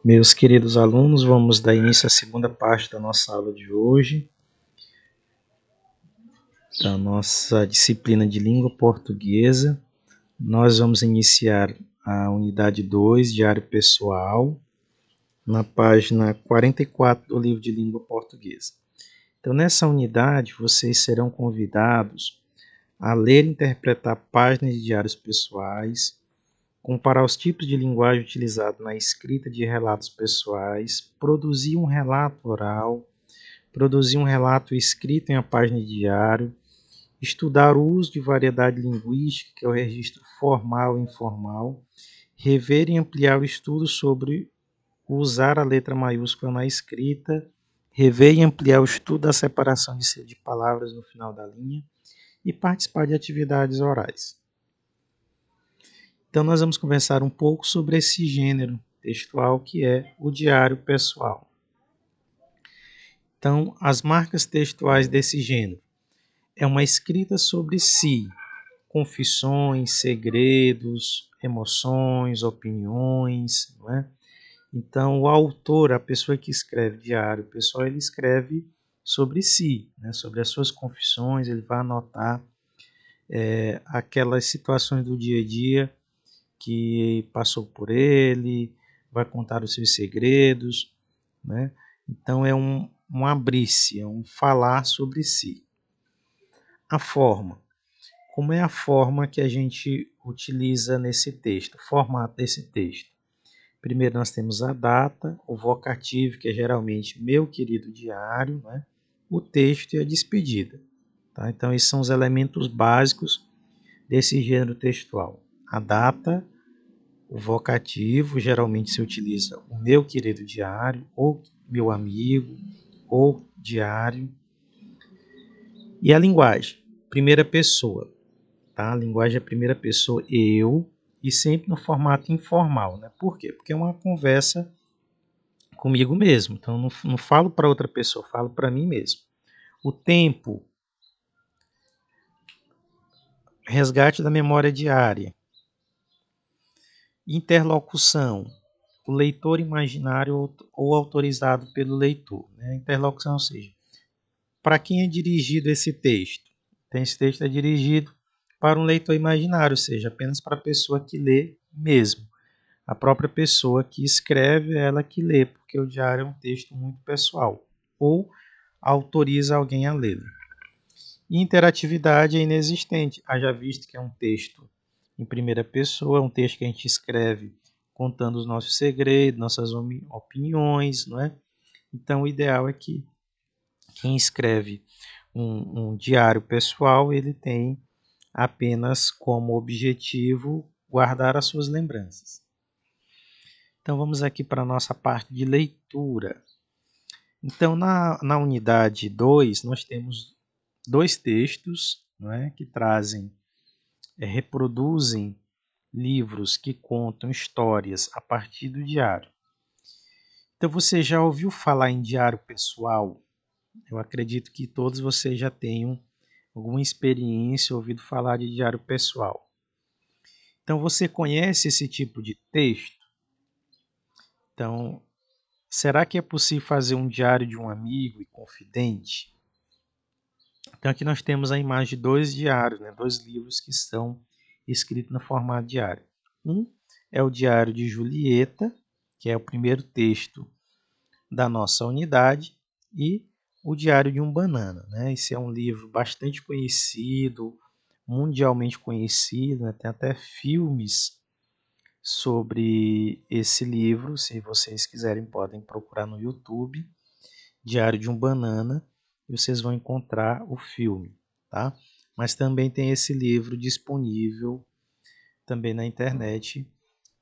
Meus queridos alunos, vamos dar início à segunda parte da nossa aula de hoje, da nossa disciplina de língua portuguesa. Nós vamos iniciar a unidade 2, Diário Pessoal, na página 44 do livro de língua portuguesa. Então, nessa unidade, vocês serão convidados a ler e interpretar páginas de diários pessoais, comparar os tipos de linguagem utilizados na escrita de relatos pessoais, produzir um relato oral, produzir um relato escrito em uma página de diário, estudar o uso de variedade linguística, que é o registro formal e informal, rever e ampliar o estudo sobre usar a letra maiúscula na escrita, rever e ampliar o estudo da separação de palavras no final da linha e participar de atividades orais. Então, nós vamos conversar um pouco sobre esse gênero textual que é o diário pessoal. Então, as marcas textuais desse gênero é uma escrita sobre si, confissões, segredos, emoções, opiniões, não é? Então, o autor, a pessoa que escreve diário pessoal, ele escreve sobre si, né? Sobre as suas confissões, ele vai anotar aquelas situações do dia a dia que passou por ele, vai contar os seus segredos, né? Então é um abrir-se, é um falar sobre si. A forma. Como é a forma que a gente utiliza nesse texto, o formato desse texto? Primeiro nós temos a data, o vocativo, que é geralmente meu querido diário, né? O texto e a despedida. Tá? Então esses são os elementos básicos desse gênero textual. A data, o vocativo, geralmente se utiliza o meu querido diário, ou meu amigo, ou diário. E a linguagem, primeira pessoa. Tá? A linguagem é primeira pessoa, eu, e sempre no formato informal. Né? Por quê? Porque é uma conversa comigo mesmo. Então, não falo para outra pessoa, falo para mim mesmo. O tempo, resgate da memória diária. Interlocução, o leitor imaginário ou autorizado pelo leitor. Né? Interlocução, ou seja, para quem é dirigido esse texto? Então, esse texto é dirigido para um leitor imaginário, ou seja, apenas para a pessoa que lê mesmo. A própria pessoa que escreve é ela que lê, porque o diário é um texto muito pessoal, ou autoriza alguém a lê-lo. Interatividade é inexistente, haja visto que é um texto em primeira pessoa, é um texto que a gente escreve contando os nossos segredos, nossas opiniões, não é? Então, o ideal é que quem escreve um diário pessoal, ele tem apenas como objetivo guardar as suas lembranças. Então, vamos aqui para a nossa parte de leitura. Então, na unidade 2, nós temos dois textos, não é, que reproduzem livros que contam histórias a partir do diário. Então, você já ouviu falar em diário pessoal? Eu acredito que todos vocês já tenham alguma experiência, ouvido falar de diário pessoal. Então, você conhece esse tipo de texto? Então, será que é possível fazer um diário de um amigo e confidente? Então, aqui nós temos a imagem de dois diários, né? Dois livros que estão escritos no formato diário. Um é o Diário de Julieta, que é o primeiro texto da nossa unidade, e o Diário de um Banana. Né? Esse é um livro bastante conhecido, mundialmente conhecido, né? Tem até filmes sobre esse livro. Se vocês quiserem, podem procurar no YouTube, Diário de um Banana, e vocês vão encontrar o filme. Tá? Mas também tem esse livro disponível também na internet,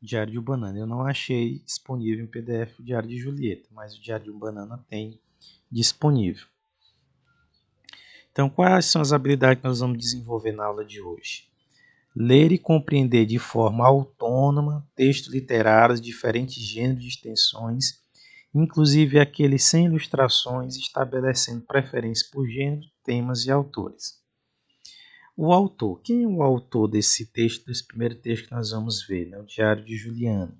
Diário de um Banana. Eu não achei disponível em PDF o Diário de Julieta, mas o Diário de um Banana tem disponível. Então, quais são as habilidades que nós vamos desenvolver na aula de hoje? Ler e compreender de forma autônoma textos literários de diferentes gêneros de extensões, inclusive aqueles sem ilustrações, estabelecendo preferência por gênero, temas e autores. O autor. Quem é o autor desse texto, desse primeiro texto que nós vamos ver, né? O Diário de Juliana.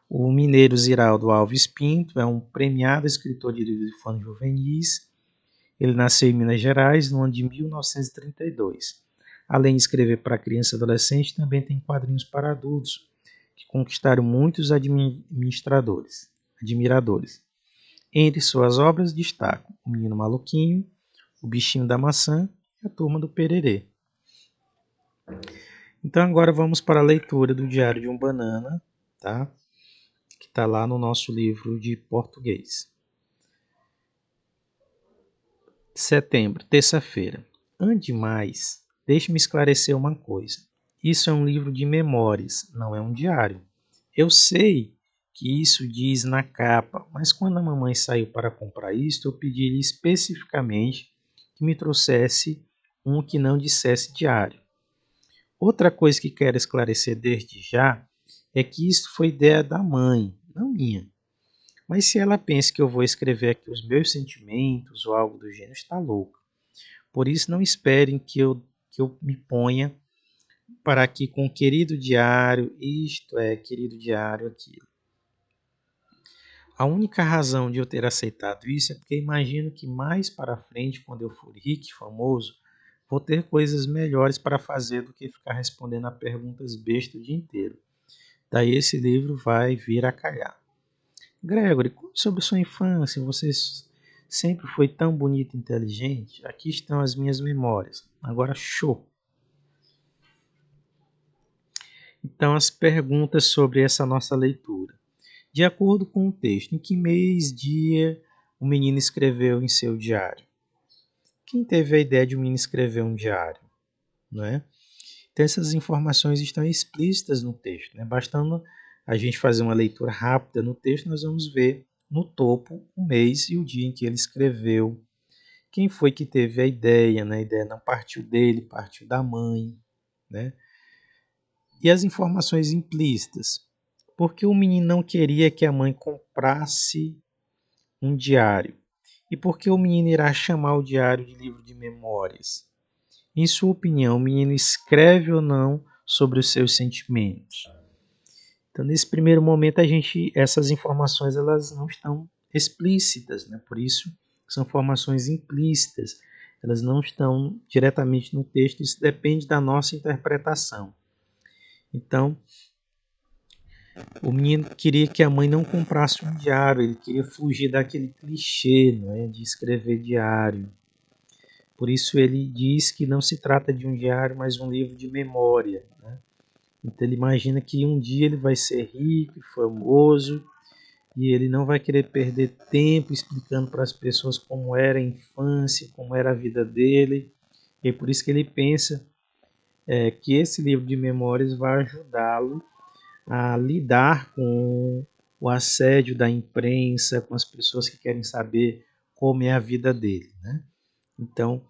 O mineiro Ziraldo Alves Pinto é um premiado escritor de livros infanto-juvenis. Ele nasceu em Minas Gerais no ano de 1932. Além de escrever para criança e adolescente, também tem quadrinhos para adultos, que conquistaram muitos admiradores. Entre suas obras destacam O Menino Maluquinho, O Bichinho da Maçã e A Turma do Pererê. Então agora vamos para a leitura do Diário de um Banana, tá? Que está lá no nosso livro de português. Setembro, terça-feira. Antes de mais, deixe-me esclarecer uma coisa. Isso é um livro de memórias, não é um diário. Eu sei que isso diz na capa, mas quando a mamãe saiu para comprar isto, eu pedi-lhe especificamente que me trouxesse um que não dissesse diário. Outra coisa que quero esclarecer desde já é que isso foi ideia da mãe, não minha. Mas se ela pensa que eu vou escrever aqui os meus sentimentos ou algo do gênero, está louca. Por isso não esperem que eu me ponha para aqui com querido diário, isto é, querido diário, aquilo. A única razão de eu ter aceitado isso é porque imagino que mais para frente, quando eu for rico e famoso, vou ter coisas melhores para fazer do que ficar respondendo a perguntas bestas o dia inteiro. Daí esse livro vai vir a calhar. Gregory, conte sobre sua infância. Você sempre foi tão bonito e inteligente. Aqui estão as minhas memórias. Agora, show! Então, as perguntas sobre essa nossa leitura. De acordo com o texto, em que mês, dia o menino escreveu em seu diário? Quem teve a ideia de o menino escrever um diário? Não é? Então, essas informações estão explícitas no texto. Né? Bastando a gente fazer uma leitura rápida no texto, nós vamos ver no topo o mês e o dia em que ele escreveu. Quem foi que teve a ideia? Né? A ideia não partiu dele, partiu da mãe. Né? E as informações implícitas. Porque o menino não queria que a mãe comprasse um diário? E por que o menino irá chamar o diário de livro de memórias? Em sua opinião, o menino escreve ou não sobre os seus sentimentos? Então, nesse primeiro momento, essas informações elas não estão explícitas, né? Por isso são informações implícitas. Elas não estão diretamente no texto, isso depende da nossa interpretação. Então, o menino queria que a mãe não comprasse um diário, ele queria fugir daquele clichê, não é, de escrever diário. Por isso ele diz que não se trata de um diário, mas um livro de memória. Né? Então ele imagina que um dia ele vai ser rico, famoso, e ele não vai querer perder tempo explicando para as pessoas como era a infância, como era a vida dele. E é por isso que ele pensa que esse livro de memórias vai ajudá-lo a lidar com o assédio da imprensa, com as pessoas que querem saber como é a vida dele. Né? Então,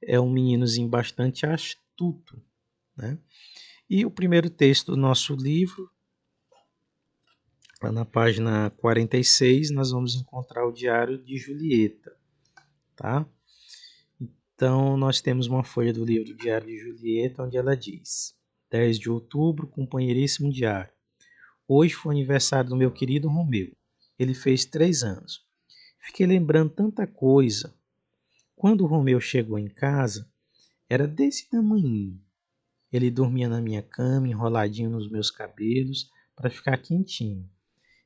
é um meninozinho bastante astuto. Né? E o primeiro texto do nosso livro, lá na página 46, nós vamos encontrar o Diário de Julieta. Tá? Então, nós temos uma folha do livro Diário de Julieta, onde ela diz: 10 de outubro, companheiríssimo diário. Hoje foi o aniversário do meu querido Romeu. Ele fez 3 anos. Fiquei lembrando tanta coisa. Quando o Romeu chegou em casa, era desse tamanho. Ele dormia na minha cama, enroladinho nos meus cabelos, para ficar quentinho.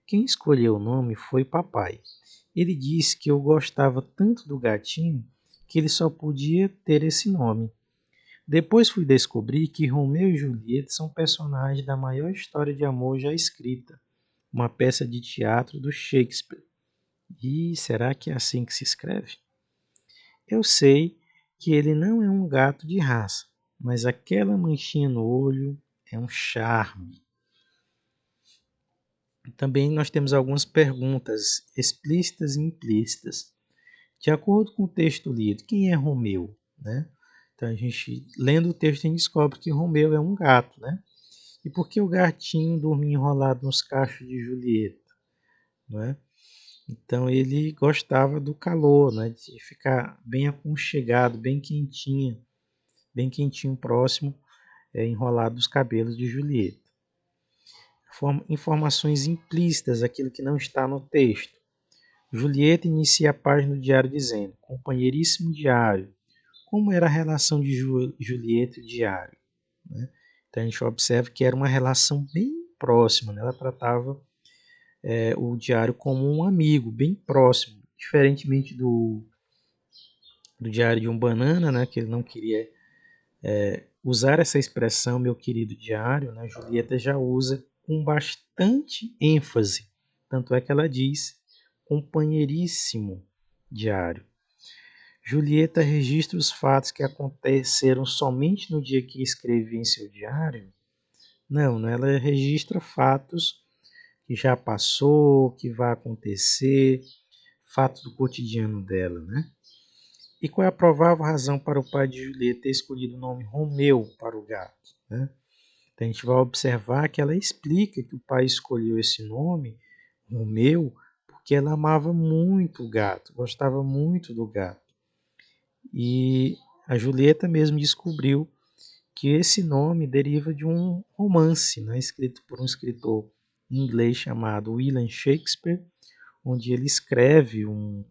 Quem escolheu o nome foi papai. Ele disse que eu gostava tanto do gatinho que ele só podia ter esse nome. Depois fui descobrir que Romeu e Julieta são personagens da maior história de amor já escrita, uma peça de teatro do Shakespeare. E será que é assim que se escreve? Eu sei que ele não é um gato de raça, mas aquela manchinha no olho é um charme. Também nós temos algumas perguntas explícitas e implícitas. De acordo com o texto lido, quem é Romeu? Né? Então a gente, lendo o texto, a gente descobre que Romeu é um gato. Né? E por que o gatinho dormia enrolado nos cachos de Julieta? Né? Então ele gostava do calor, né? De ficar bem aconchegado, bem quentinho próximo, enrolado dos cabelos de Julieta. informações implícitas, aquilo que não está no texto. Julieta inicia a página do diário dizendo: companheiríssimo diário. Como era a relação de Julieta e o diário? Né? Então a gente observa que era uma relação bem próxima, né? Ela tratava o diário como um amigo, bem próximo, diferentemente do diário de um banana, né? Que ele não queria usar essa expressão, meu querido diário, né? Julieta já usa com bastante ênfase, tanto é que ela diz companheiríssimo diário. Julieta registra os fatos que aconteceram somente no dia que escrevia em seu diário? Não, né? Ela registra fatos que já passou, que vai acontecer, fatos do cotidiano dela, né? E qual é a provável razão para o pai de Julieta ter escolhido o nome Romeu para o gato, né? Então a gente vai observar que ela explica que o pai escolheu esse nome, Romeu, porque ela amava muito o gato, gostava muito do gato. E a Julieta mesmo descobriu que esse nome deriva de um romance, né, escrito por um escritor inglês chamado William Shakespeare, onde ele escreve um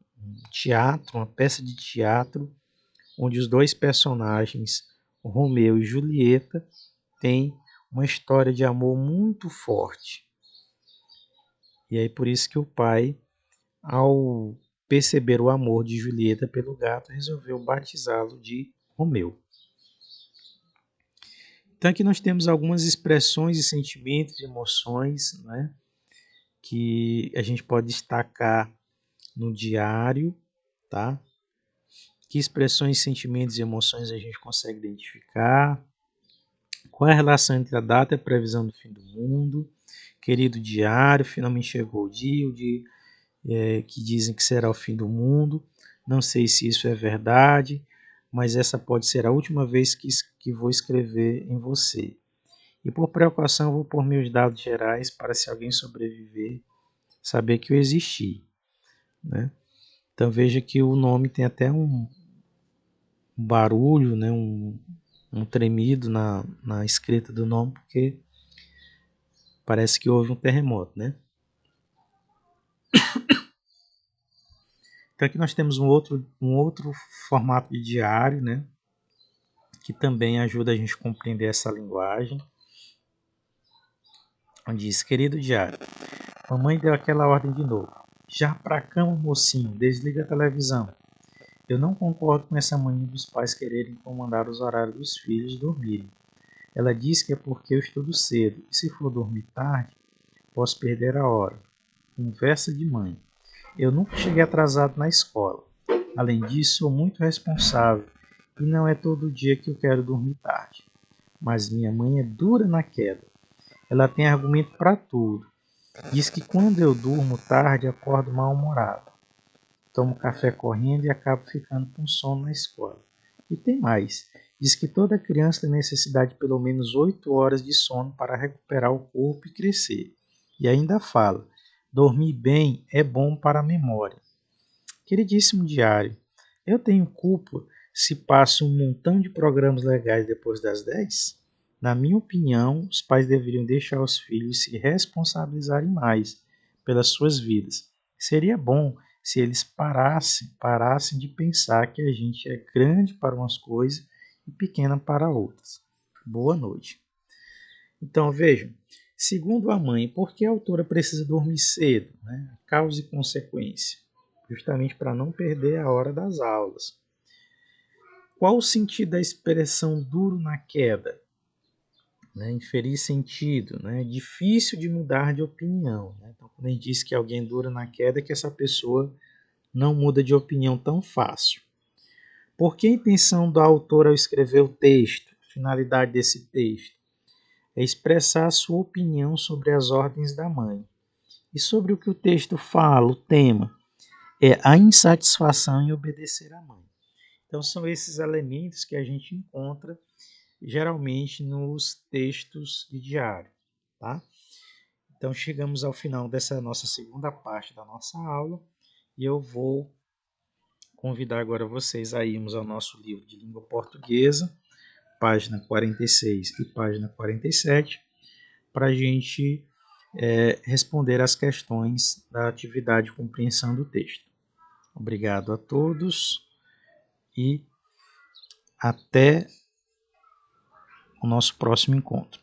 teatro, uma peça de teatro, onde os dois personagens, Romeu e Julieta, têm uma história de amor muito forte. E aí por isso que o pai, ao perceber o amor de Julieta pelo gato, resolveu batizá-lo de Romeu. Então aqui nós temos algumas expressões de sentimentos e emoções, né, que a gente pode destacar no diário, tá? Que expressões, sentimentos e emoções a gente consegue identificar? Qual é a relação entre a data e a previsão do fim do mundo? Querido diário, finalmente chegou o dia que dizem que será o fim do mundo. Não sei se isso é verdade, mas essa pode ser a última vez que vou escrever em você. E por precaução, vou pôr meus dados gerais para, se alguém sobreviver, saber que eu existi, né? Então veja que o nome tem até um barulho, né? um tremido na escrita do nome, porque parece que houve um terremoto, né? Então aqui nós temos um outro formato de diário, né? Que também ajuda a gente a compreender essa linguagem. Onde diz: querido diário, mamãe deu aquela ordem de novo. Já pra cama, mocinho, desliga a televisão. Eu não concordo com essa mania dos pais quererem comandar os horários dos filhos dormirem. Ela diz que é porque eu estudo cedo, e se for dormir tarde, posso perder a hora. Conversa de mãe. Eu nunca cheguei atrasado na escola. Além disso, sou muito responsável, e não é todo dia que eu quero dormir tarde. Mas minha mãe é dura na queda. Ela tem argumento para tudo. Diz que quando eu durmo tarde, acordo mal-humorado. Tomo café correndo e acabo ficando com sono na escola. E tem mais. Diz que toda criança tem necessidade de pelo menos 8 horas de sono para recuperar o corpo e crescer. E ainda fala: dormir bem é bom para a memória. Queridíssimo diário, eu tenho culpa se passo um montão de programas legais depois das 10? Na minha opinião, os pais deveriam deixar os filhos se responsabilizarem mais pelas suas vidas. Seria bom se eles parassem de pensar que a gente é grande para umas coisas e pequena para outras. Boa noite. Então vejam, segundo a mãe, por que a autora precisa dormir cedo? Né? Causa e consequência, justamente para não perder a hora das aulas. Qual o sentido da expressão duro na queda? Né? Inferir sentido, né? Difícil de mudar de opinião. Né? Então, quando a gente diz que alguém dura na queda, é que essa pessoa não muda de opinião tão fácil. Por que a intenção do autor ao escrever o texto? A finalidade desse texto é expressar a sua opinião sobre as ordens da mãe. E sobre o que o texto fala, o tema, é a insatisfação em obedecer à mãe. Então são esses elementos que a gente encontra geralmente nos textos de diário, tá? Então chegamos ao final dessa nossa segunda parte da nossa aula e eu vou convidar agora vocês a irmos ao nosso livro de língua portuguesa, página 46 e página 47, para a gente responder às questões da atividade de compreensão do texto. Obrigado a todos e até o nosso próximo encontro.